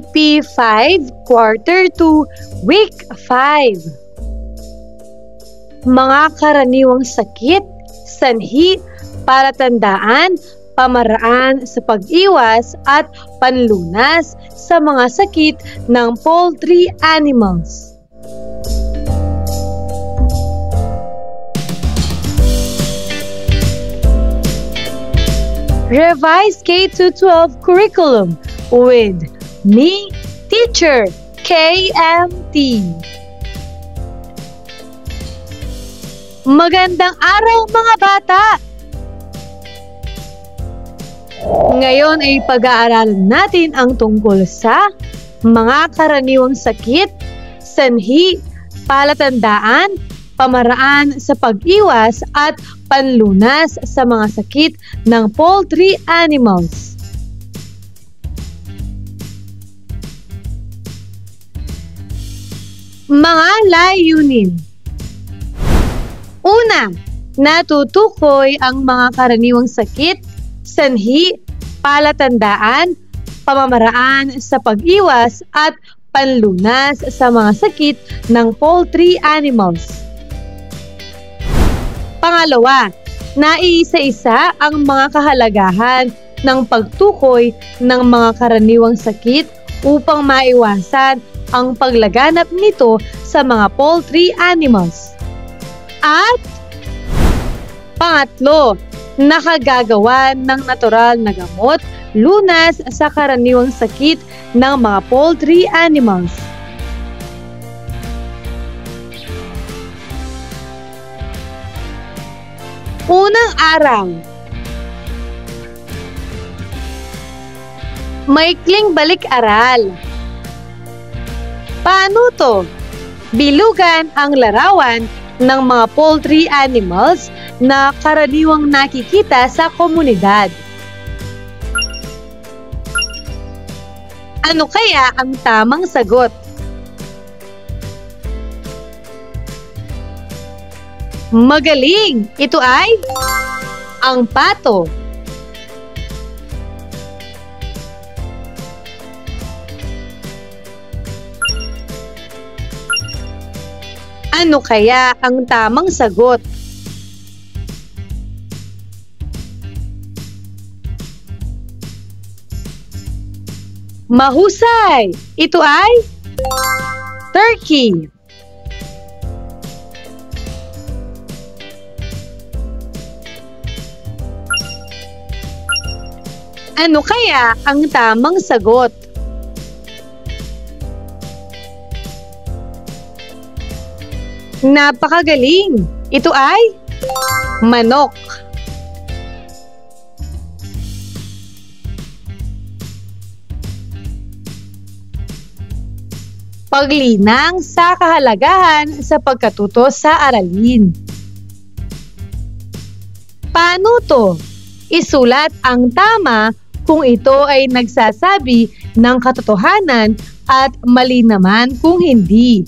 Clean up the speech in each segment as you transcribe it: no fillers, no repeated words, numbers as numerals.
AP5 Quarter 2 Week 5. Mga karaniwang sakit, sanhi, palatandaan, pamaraan sa pag-iwas at panlunas sa mga sakit ng poultry animals. Revised K-12 curriculum with me, Teacher KMT. Magandang araw mga bata! Ngayon ay pag-aaralan natin ang tungkol sa mga karaniwang sakit, sanhi, palatandaan, pamaraan sa pag-iwas at panlunas sa mga sakit ng poultry animals. Mga layunin. Una, natutukoy ang mga karaniwang sakit, sanhi, palatandaan, pamamaraan sa pag-iwas at panlunas sa mga sakit ng poultry animals. Pangalawa, naiisa-isa ang mga kahalagahan ng pagtukoy ng mga karaniwang sakit upang maiwasan ang paglaganap nito sa mga poultry animals. At pangatlo, nakagagawa ng natural na gamot lunas sa karaniwang sakit ng mga poultry animals. Unang araw. Maikling balik-aral. Paano to? Bilugan ang larawan ng mga poultry animals na karaniwang nakikita sa komunidad. Ano kaya ang tamang sagot? Magaling! Ito ay ang pato. Ano kaya ang tamang sagot? Mahusay! Ito ay turkey. Ano kaya ang tamang sagot? Napakagaling! Ito ay manok. Paglinang sa kahalagahan sa pagkatuto sa aralin. Paano to? Isulat ang tama kung ito ay nagsasabi ng katotohanan at mali naman kung hindi.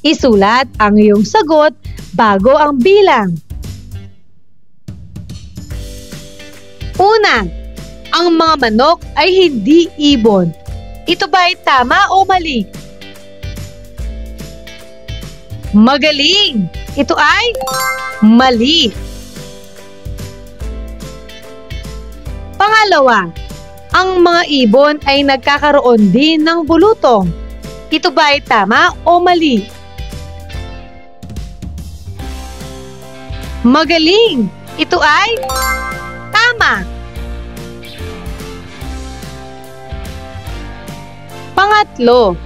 Isulat ang iyong sagot bago ang bilang. Una, ang mga manok ay hindi ibon. Ito ba ay tama o mali? Magaling! Ito ay mali. Pangalawa, ang mga ibon ay nagkakaroon din ng bulutong. Ito ba ay tama o mali? Magaling! Ito ay tama. Pangatlo,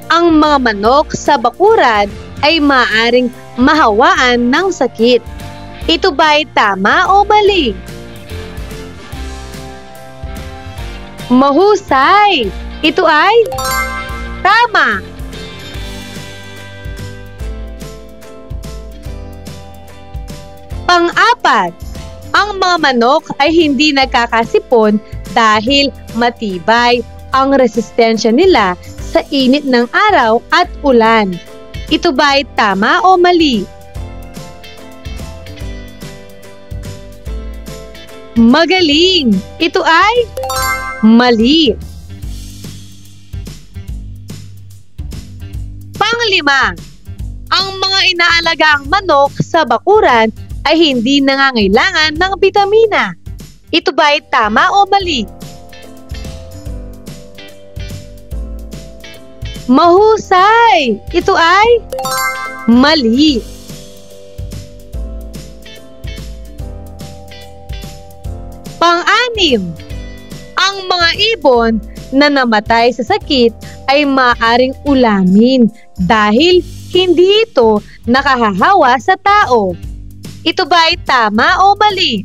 ang mga manok sa bakuran ay maaaring mahawaan ng sakit. Ito ba ay tama o mali? Mahusay! Ito ay tama. Pang-apat, ang mga manok ay hindi nagkakasipon dahil matibay ang resistensya nila sa init ng araw at ulan. Ito ba ay tama o mali? Magaling! Ito ay mali. Panglima, ang mga inaalagaang manok sa bakuran ay hindi nangangailangan ng bitamina. Ito ba ay tama o mali? Mahusay! Ito ay mali. Pang-anim, ang mga ibon na namatay sa sakit ay maaaring ulamin dahil hindi ito nakahahawa sa tao. Ito ba ay tama o mali?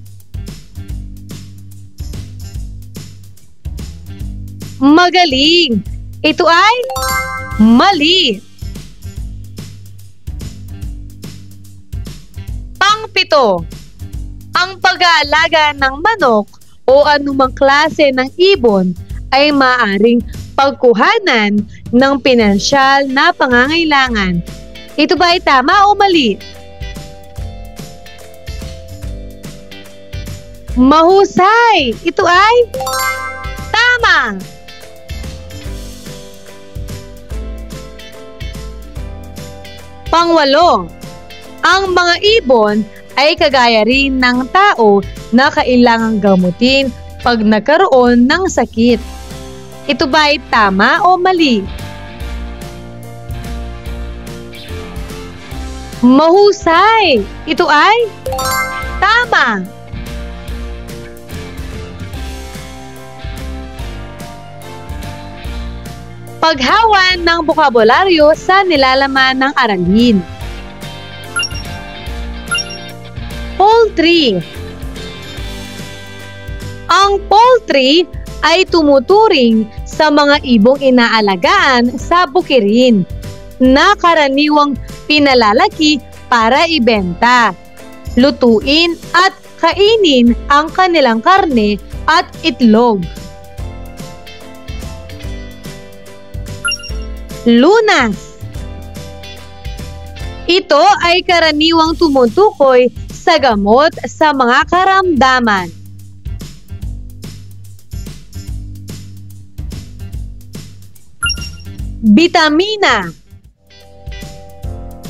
Magaling! Ito ay mali. Pang-pito, ang pag-aalaga ng manok o anumang klase ng ibon ay maaaring pagkuhanan ng pinansyal na pangangailangan. Ito ba ay tama o mali? Mahusay! Ito ay tama! Pangwalo, ang mga ibon ay kagaya rin ng tao na kailangang gamutin pag nagkaroon ng sakit. Ito ba ay tama o mali? Mahusay! Ito ay tama! Paghawan ng bokabularyo sa nilalaman ng aralin. Poultry. Ang poultry ay tumuturing sa mga ibong inaalagaan sa bukirin na karaniwang pinalalaki para ibenta, lutuin at kainin ang kanilang karne at itlog. Lunas. Ito ay karaniwang tumutukoy sa gamot sa mga karamdaman. Bitamina.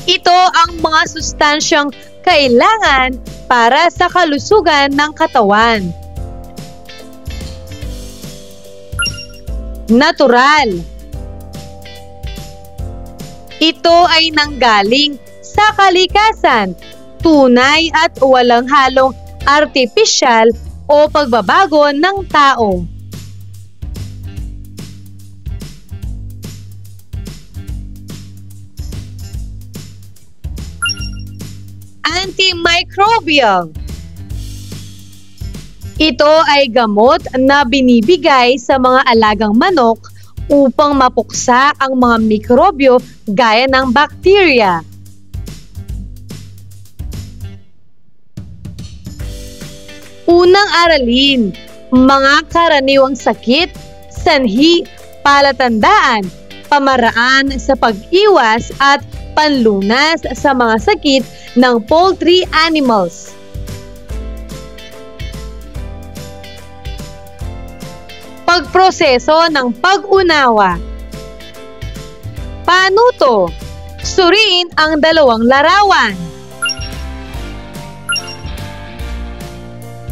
Ito ang mga sustansyang kailangan para sa kalusugan ng katawan. Natural. Ito ay nanggaling sa kalikasan, tunay at walang halong artipisyal o pagbabago ng tao. Antimicrobial. Ito ay gamot na binibigay sa mga alagang manok upang mapuksa ang mga mikrobyo gaya ng bakterya. Unang aralin, mga karaniwang sakit, sanhi, palatandaan, pamaraan sa pag-iwas at panlunas sa mga sakit ng poultry animals. Pagproseso ng pag-unawa. Paano to? Suriin ang dalawang larawan.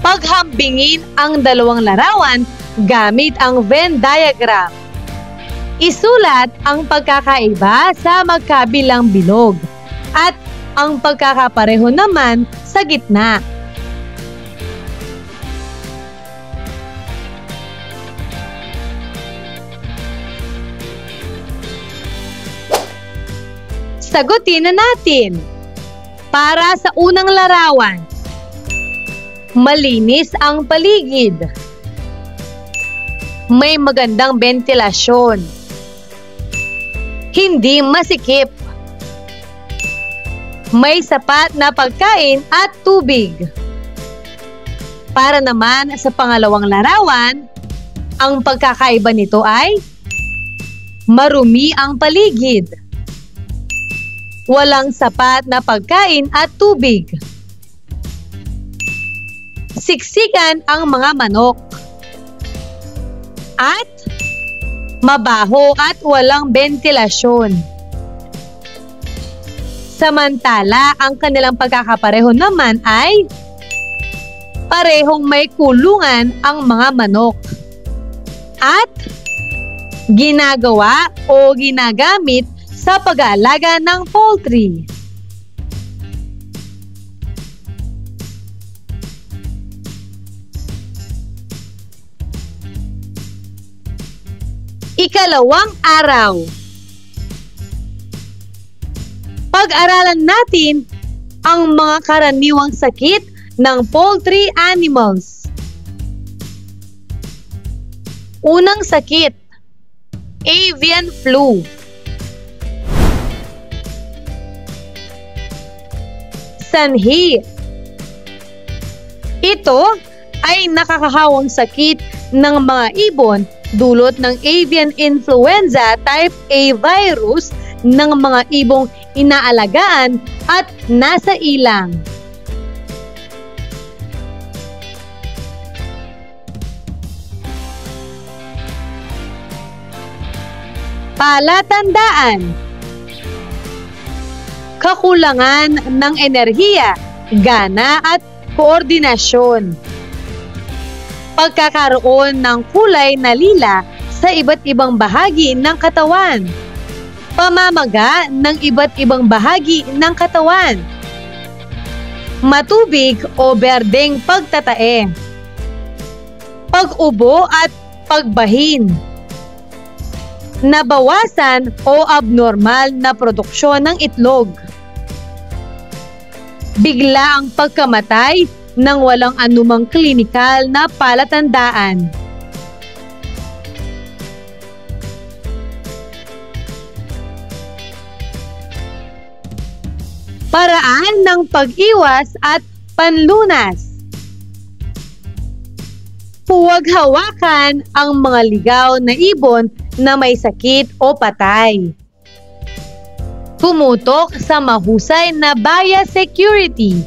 Paghambingin ang dalawang larawan gamit ang Venn diagram. Isulat ang pagkakaiba sa magkabilang bilog at ang pagkakapareho naman sa gitna. Sagutin na natin. Para sa unang larawan, malinis ang paligid. May magandang bentilasyon. Hindi masikip. May sapat na pagkain at tubig. Para naman sa pangalawang larawan, ang pagkakaiba nito ay marumi ang paligid. Walang sapat na pagkain at tubig. Siksikan ang mga manok. At mabaho at walang bentilasyon. Samantala, ang kanilang pagkakapareho naman ay parehong may kulungan ang mga manok at ginagawa o ginagamit sa pag-aalaga ng poultry. Ikalawang araw. Pag-aralan natin ang mga karaniwang sakit ng poultry animals. Unang sakit, avian flu. Sanhi. Ito ay nakakahawang sakit ng mga ibon dulot ng avian influenza type A virus ng mga ibong inaalagaan at nasa ilang. Palatandaan: kakulangan ng enerhiya, gana at koordinasyon. Pagkakaroon ng kulay na lila sa iba't ibang bahagi ng katawan. Pamamaga ng iba't ibang bahagi ng katawan. Matubig o berdeng pagtatae. Pag-ubo at pagbahin. Nabawasan o abnormal na produksyon ng itlog. Bigla ang pagkamatay ng walang anumang klinikal na palatandaan. Paraan ng pag-iwas at panlunas. Huwag hawakan ang mga ligaw na ibon na may sakit o patay. Tumutok sa mahusay na biosecurity,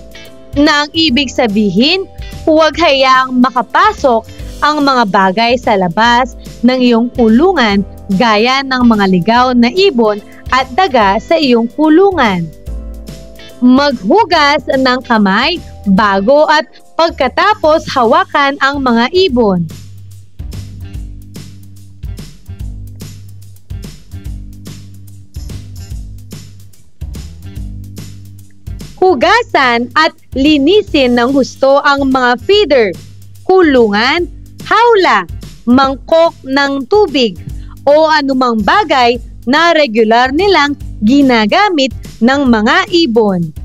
na ang ibig sabihin, huwag hayaang makapasok ang mga bagay sa labas ng iyong kulungan gaya ng mga ligaw na ibon at daga sa iyong kulungan. Maghugas ng kamay bago at pagkatapos hawakan ang mga ibon. Hugasan at linisin ng husto ang mga feeder, kulungan, hawla, mangkok ng tubig o anumang bagay na regular nilang ginagamit ng mga ibon.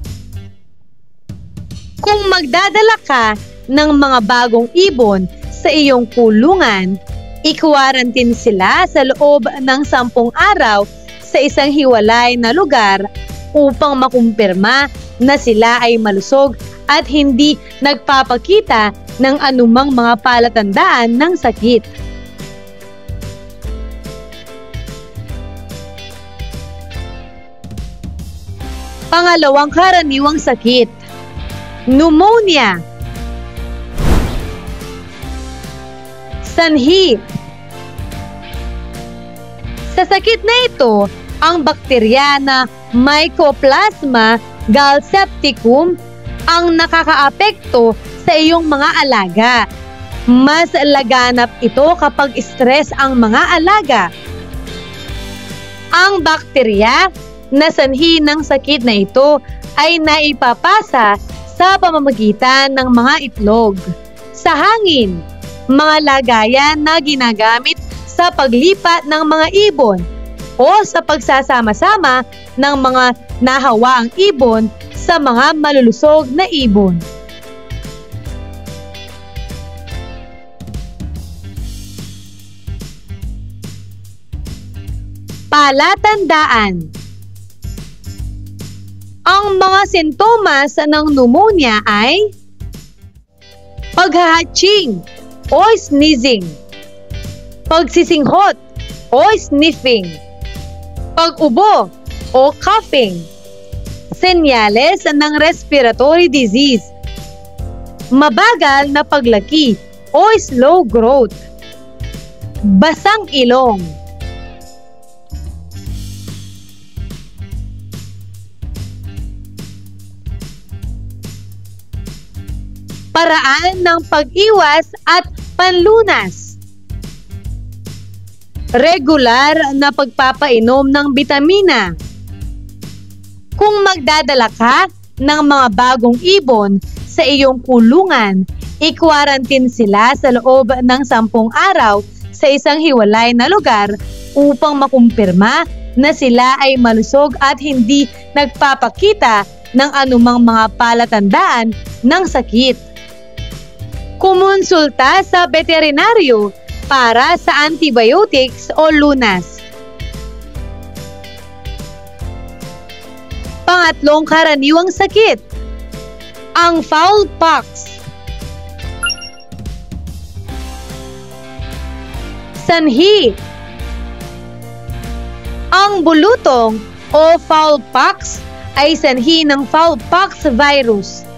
Kung magdadala ka ng mga bagong ibon sa iyong kulungan, i-quarantine sila sa loob ng 10 araw sa isang hiwalay na lugar upang makumpirma na sila ay malusog at hindi nagpapakita ng anumang mga palatandaan ng sakit. Pangalawang karaniwang sakit, pneumonia. Sanhi. Sa sakit na ito, ang bakterya na Mycoplasma galsepticum ang nakakaapekto sa iyong mga alaga. Mas laganap ito kapag stress ang mga alaga. Ang bakterya na sanhi ng sakit na ito ay naipapasa sa pamamagitan ng mga itlog, sa hangin, mga lagayan na ginagamit sa paglipat ng mga ibon o sa pagsasama-sama ng mga nahawaang ibon sa mga malulusog na ibon. Palatandaan. Ang mga sintomas ng pneumonia ay paghahatching o sneezing, pagsisinghot o sniffing, pag-ubo o coughing, senyales ng respiratory disease, mabagal na paglaki o slow growth, basang ilong. Paraan ng pag-iwas at panlunas. Regular na pagpapainom ng bitamina. Kung magdadala ka ng mga bagong ibon sa iyong kulungan, i-quarantine sila sa loob ng 10 araw sa isang hiwalay na lugar upang makumpirma na sila ay malusog at hindi nagpapakita ng anumang mga palatandaan ng sakit. Kumonsulta sa veterinaryo para sa antibiotics o lunas. Pangatlong karaniwang sakit, ang fowlpox. Sanhi. Ang bulutong o fowlpox ay sanhi ng fowlpox virus.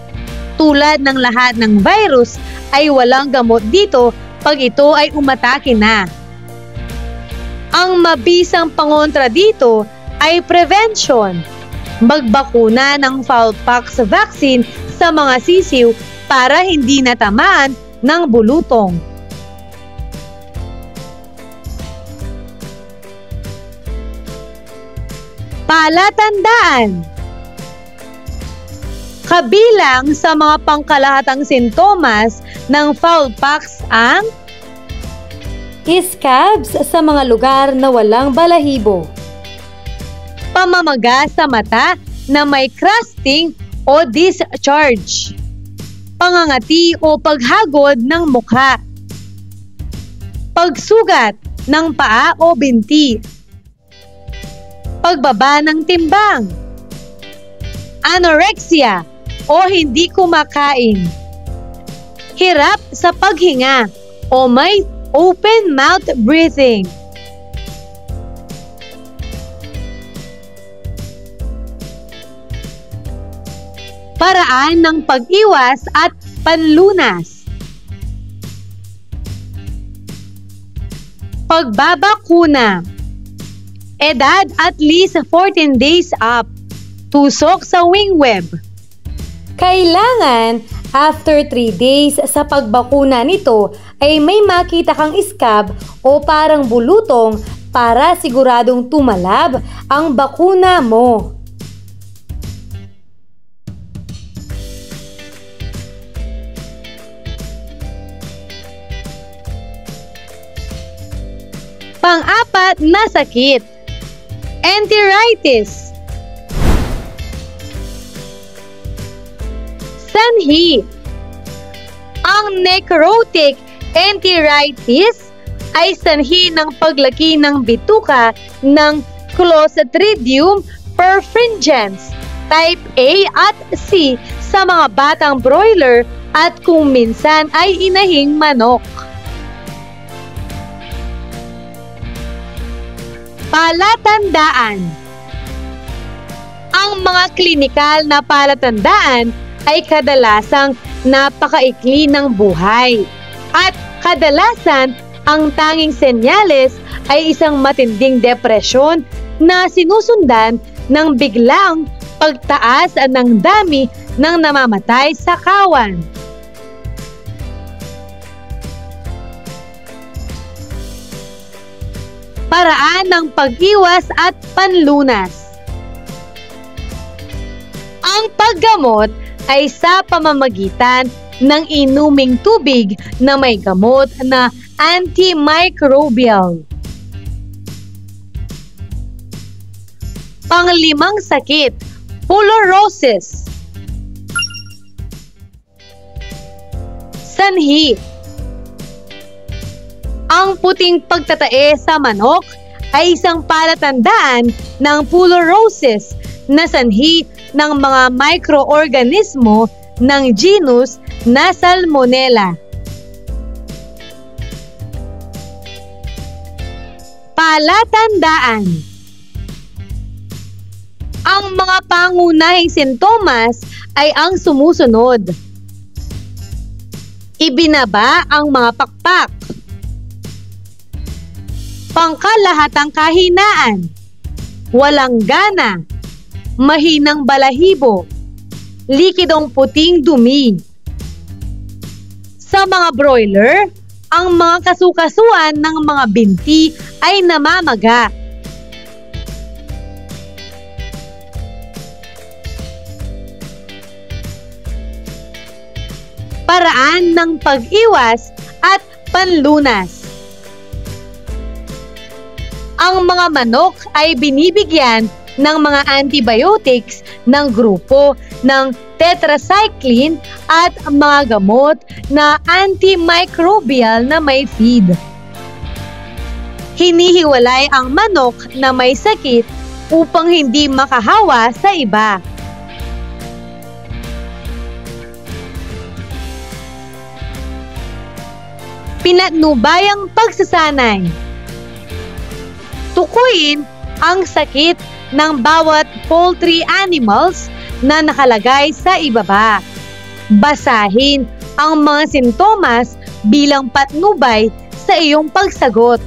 Tulad ng lahat ng virus ay walang gamot dito pag ito ay umatake na. Ang mabisang pangontra dito ay prevention. Magbakuna ng fowlpox vaccine sa mga sisiw para hindi natamaan ng bulutong. Palatandaan. Kabilang sa mga pangkalahatang sintomas ng fowlpox ang scabs sa mga lugar na walang balahibo, pamamaga sa mata na may crusting o discharge, pangangati o paghagod ng mukha, pagsugat ng paa o binti, pagbaba ng timbang, anorexia o hindi kumakain, hirap sa paghinga o may open mouth breathing. Paraan ng pag-iwas at panlunas. Pagbabakuna. Edad at least 14 days up. Tusok sa wingweb. Kailangan after 3 days sa pagbakuna nito ay may makita kang scab o parang bulutong para siguradong tumalab ang bakuna mo. Pang-apat na sakit, enteritis. Sanhi. Ang necrotic enteritis ay sanhi ng paglaki ng bituka ng Clostridium perfringens type A at C sa mga batang broiler at kung minsan ay inahing manok. Palatandaan. Ang mga klinikal na palatandaan ay kadalasang napakaikli ng buhay at kadalasan ang tanging senyales ay isang matinding depresyon na sinusundan ng biglang pagtaas ng dami ng namamatay sa kawan. Paraan ng pag-iwas at panlunas. Ang paggamot ay sa pamamagitan ng inuming tubig na may gamot na antimicrobial. Panglimang sakit, fullerosis. Sanhi. Ang puting pagtatae sa manok ay isang palatandaan ng fullerosis na sanhi ng mga microorganismo ng genus na Salmonella. Palatandaan. Ang mga pangunahing sintomas ay ang sumusunod. Ibinaba ang mga pakpak. Pangkalahatang kahinaan. Walang gana. Mahinang balahibo. Likidong puting dumi. Sa mga broiler, ang mga kasukasuan ng mga binti ay namamaga. Paraan ng pag-iwas at panlunas. Ang mga manok ay binibigyan ng mga antibiotics ng grupo ng tetracycline at mga gamot na antimicrobial na may feed. Hinihiwalay ang manok na may sakit upang hindi makahawa sa iba. Pinatnubayang pagsasanay. Tukuyin ang sakit ng bawat poultry animals na nakalagay sa ibaba. Basahin ang mga sintomas bilang patnubay sa iyong pagsagot.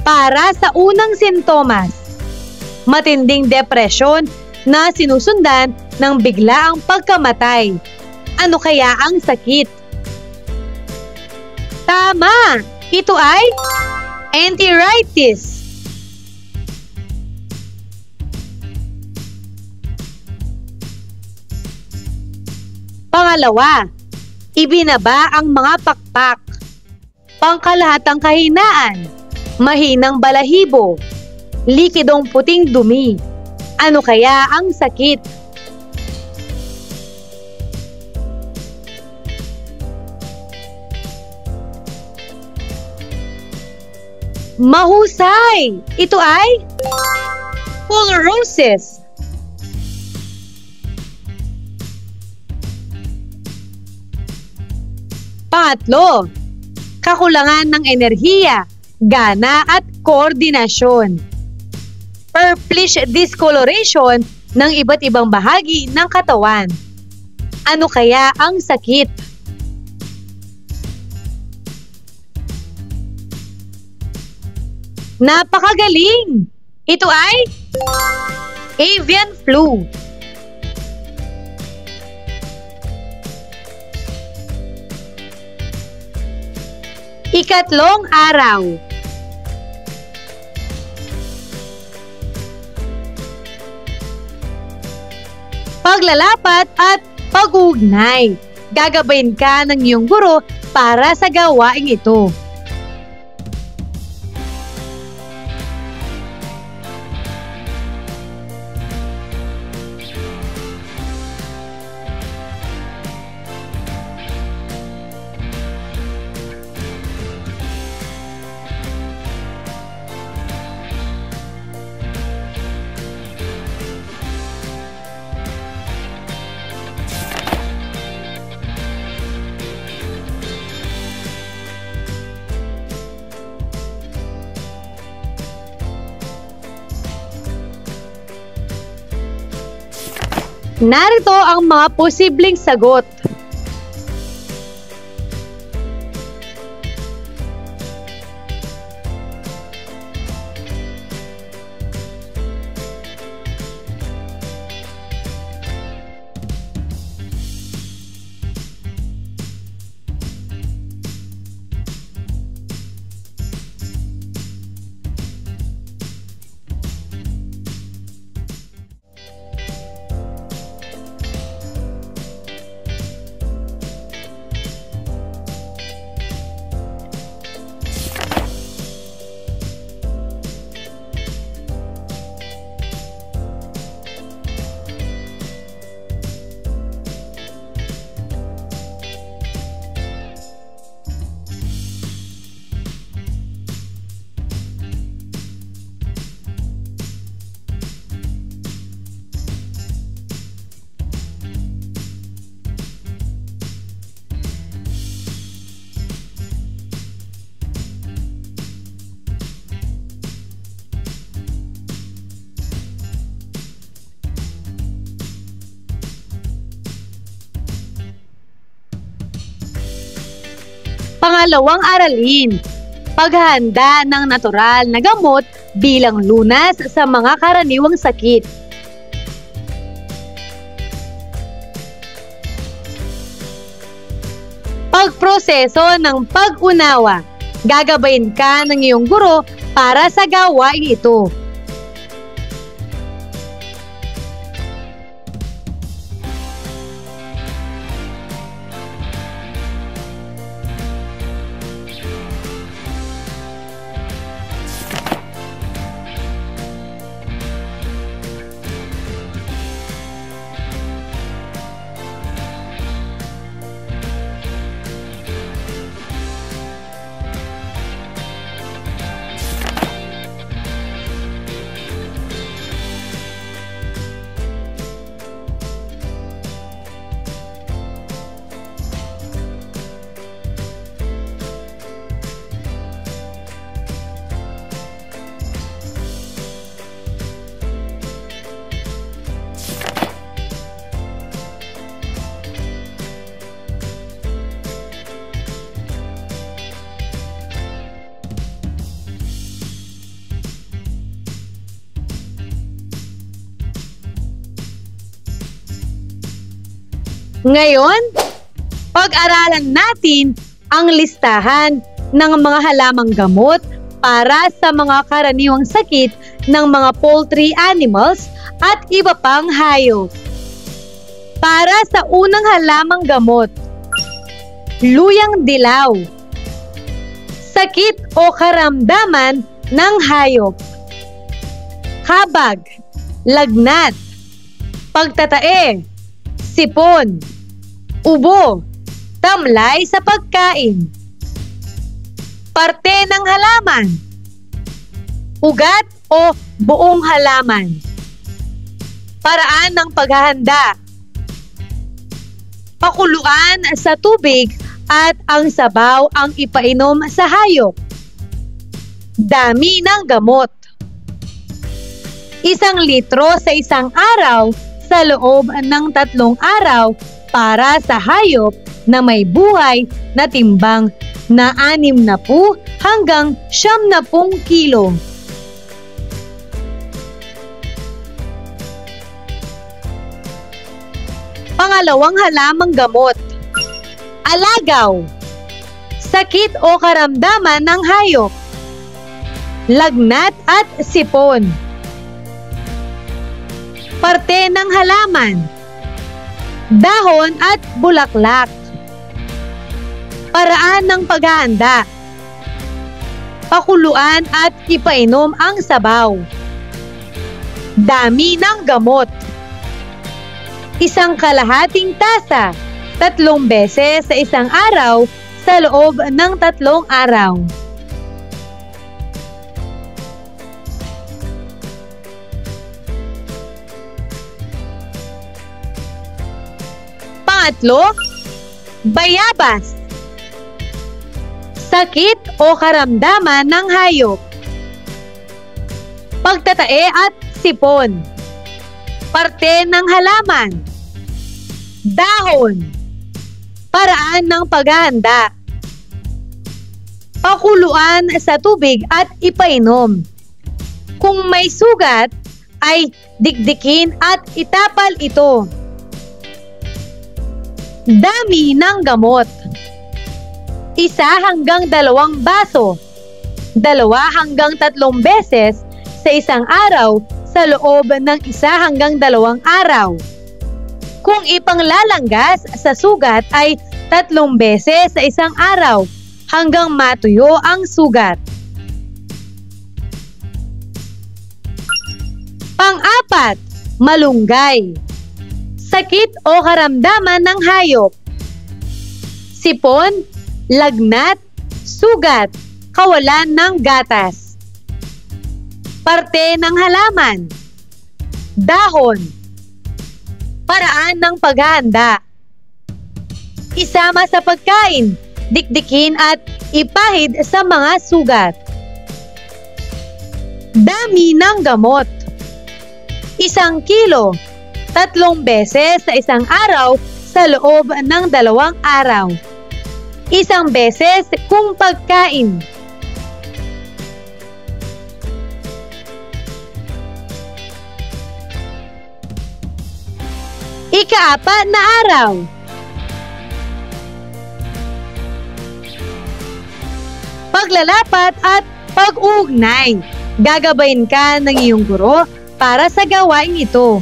Para sa unang sintomas, matinding depresyon na sinusundan ng biglaang pagkamatay. Ano kaya ang sakit? Tama! Ito ay enteritis. Pangalawa, ibinaba ang mga pakpak. Pangkalahatang kahinaan, mahinang balahibo, likidong puting dumi. Ano kaya ang sakit? Mahusay! Ito ay fullerosis. Pangatlo, kakulangan ng enerhiya, gana at koordinasyon. Purplish discoloration ng iba't ibang bahagi ng katawan. Ano kaya ang sakit? Napakagaling! Ito ay avian flu. Ikatlong araw. Paglalapat at pag-uugnay. Gagabayin ka ng iyong guro para sa gawaing ito. Narito ang mga posibleng sagot. Pangalawang aralin, paghahanda ng natural na gamot bilang lunas sa mga karaniwang sakit. Pagproseso ng pag-unawa. Gagabayin ka ng iyong guro para sa gawain ito. Ngayon, pag-aralan natin ang listahan ng mga halamang gamot para sa mga karaniwang sakit ng mga poultry animals at iba pang hayop. Para sa unang halamang gamot, luyang dilaw. Sakit o karamdaman ng hayop. Habag, lagnat, pagtatae, sipon, ubo, tamlay sa pagkain. Parte ng halaman. Ugat o buong halaman. Paraan ng paghahanda. Pakuluan sa tubig at ang sabaw ang ipainom sa hayop. Dami ng gamot. 1 litro sa isang araw sa loob ng 3 araw para sa hayop na may buhay na timbang na 60 hanggang 70 kilo. Pangalawang halamang gamot. Alagaw. Sakit o karamdaman ng hayop. Lagnat at sipon. Parte ng halaman. Dahon at bulaklak. Paraan ng paghahanda. Pakuluan at ipainom ang sabaw. Dami ng gamot. 1 kalahating tasa, 3 beses sa isang araw sa loob ng 3 araw. Pangatlo, bayabas. Sakit o karamdaman ng hayop. Pagtatae at sipon. Parte ng halaman. Dahon. Paraan ng paghahanda. Pakuluan sa tubig at ipainom. Kung may sugat, ay dikdikin at itapal ito. Dami ng gamot. 1 hanggang 2 baso. 2 hanggang 3 beses sa isang araw sa loob ng 1 hanggang 2 araw. Kung ipanglalanggas sa sugat ay 3 beses sa isang araw hanggang matuyo ang sugat. Pang-apat, malunggay. Sakit o karamdaman ng hayop. Sipon, lagnat, sugat, kawalan ng gatas. Parte ng halaman. Dahon. Paraan ng paghahanda. Isama sa pagkain, dikdikin at ipahid sa mga sugat. Dami ng gamot. 1 kilo, 3 beses sa isang araw sa loob ng 2 araw. 1 beses kung pagkain. Ika-4 na araw. paglalapat at pag-uugnay. Gagabayin ka ng iyong guro para sa gawain ito.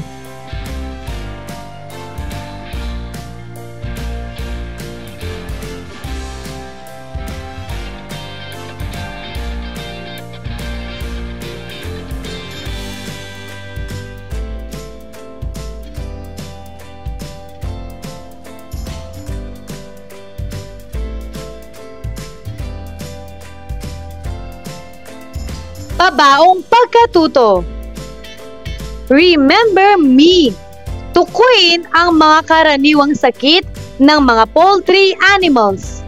Pabaong pagkatuto. Remember me. Tukuyin ang mga karaniwang sakit ng mga poultry animals.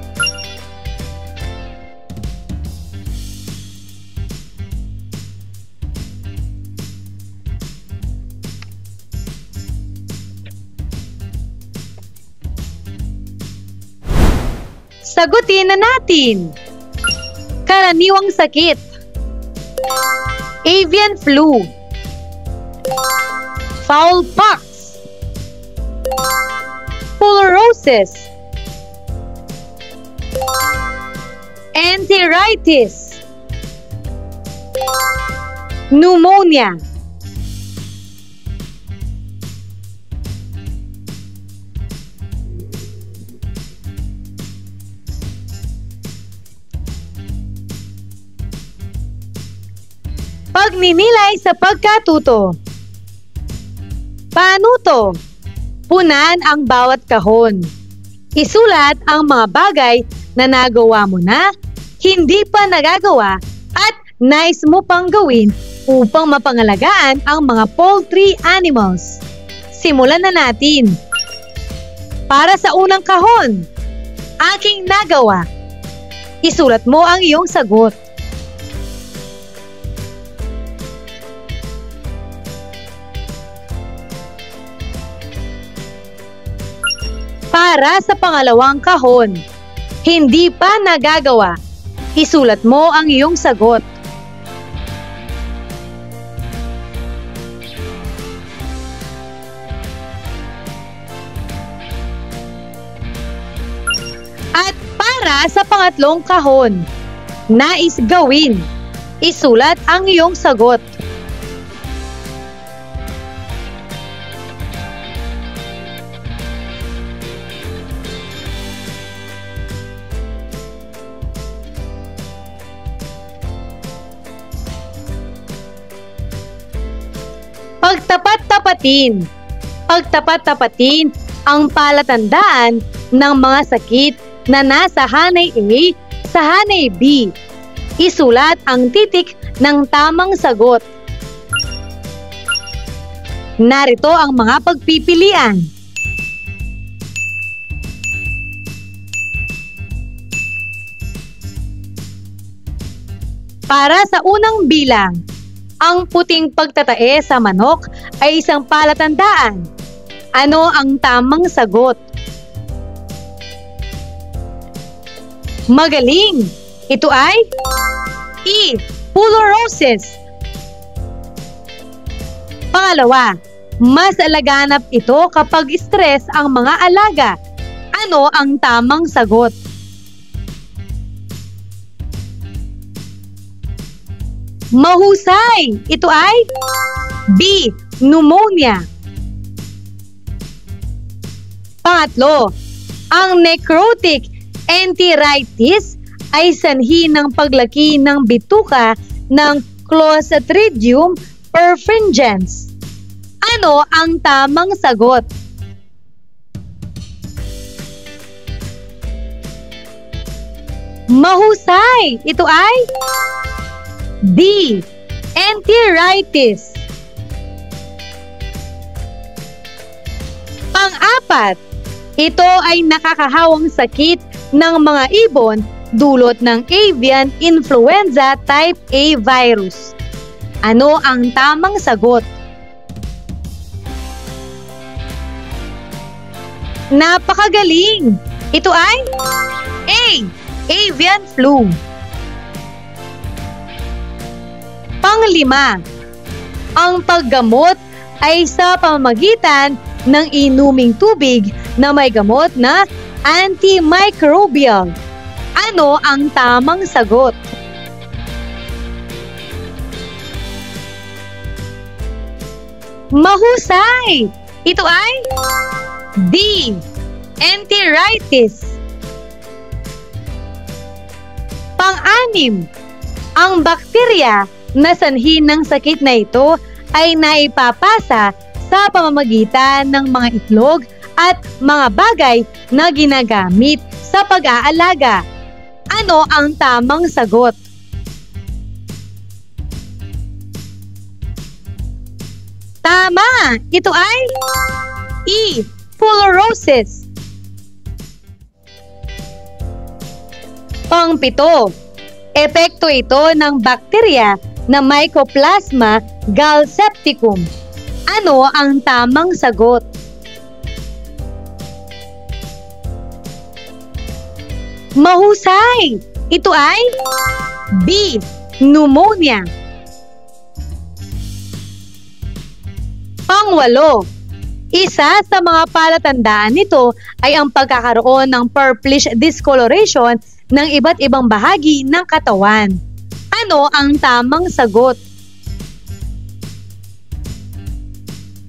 Sagutin na natin. Karaniwang sakit: avian flu, fowl pox, fullerosis, enteritis, pneumonia. Pagninilay sa pagkatuto. Panuto. Punan ang bawat kahon. Isulat ang mga bagay na nagawa mo na, hindi pa nagagawa, at nais mo pang gawin upang mapangalagaan ang mga poultry animals. Simulan na natin. Para sa unang kahon, aking nagawa. Isulat mo ang iyong sagot. Para sa pangalawang kahon, hindi pa nagagawa. Isulat mo ang iyong sagot. At para sa pangatlong kahon, nais gawin. Isulat ang iyong sagot. Pagtapat-tapatin. Pagtapat-tapatin ang palatandaan ng mga sakit na nasa hanay A sa hanay B. Isulat ang titik ng tamang sagot. Narito ang mga pagpipilian. Para sa unang bilang, ang puting pagtatae sa manok ay isang palatandaan. Ano ang tamang sagot? Magaling! Ito ay E. Fullerosis. Pangalawa, mas laganap ito kapag stress ang mga alaga. Ano ang tamang sagot? Mahusay! Ito ay B. Pneumonia. Pangatlo, ang necrotic enteritis ay sanhi ng paglaki ng bituka ng Clostridium perfringens. Ano ang tamang sagot? Mahusay! Ito ay D. Enteritis. Pang-apat, ito ay nakakahawang sakit ng mga ibon dulot ng avian influenza type A virus. Ano ang tamang sagot? Napakagaling! Ito ay A. Avian flu. Panglima, ang paggamot ay sa pamamagitan ng inuming tubig na may gamot na antimicrobial. Ano ang tamang sagot? Mahusay! Ito ay D. Enteritis. Pang-anim, ang bakterya na sanhi ng sakit na ito ay naipapasa sa pamamagitan ng mga itlog at mga bagay na ginagamit sa pag-aalaga. Ano ang tamang sagot? Tama! Ito ay E. Fullerosis. Pang-pito, epekto ito ng bakterya na Mycoplasma galsepticum. Ano ang tamang sagot? Mahusay! Ito ay B. Pneumonia. Pang-walo, isa sa mga palatandaan nito ay ang pagkakaroon ng purplish discoloration ng iba't ibang bahagi ng katawan. Ano ang tamang sagot?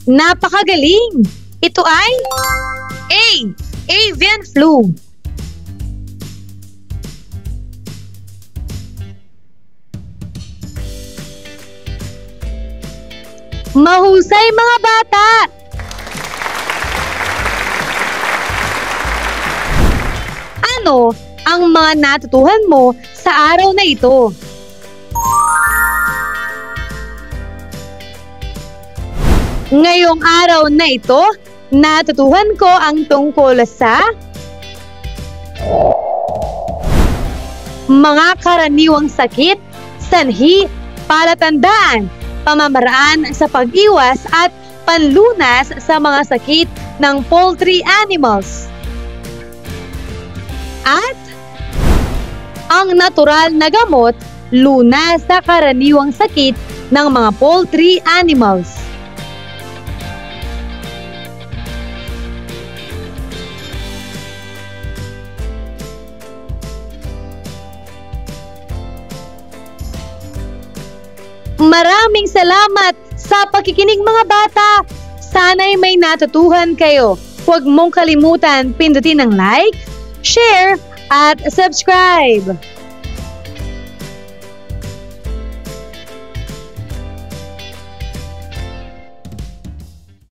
Napakagaling! Ito ay A. Avian flu. Mahusay mga bata! Ano ang mga natutuhan mo sa araw na ito? Ngayong araw na ito, natutuhan ko ang tungkol sa mga karaniwang sakit, sanhi, palatandaan, pamamaraan sa pag-iwas at panlunas sa mga sakit ng poultry animals. At ang natural na gamot, lunas sa karaniwang sakit ng mga poultry animals. Maraming salamat sa pakikinig mga bata. Sana'y may natutuhan kayo. Huwag mong kalimutan pindutin ang like, share, at subscribe.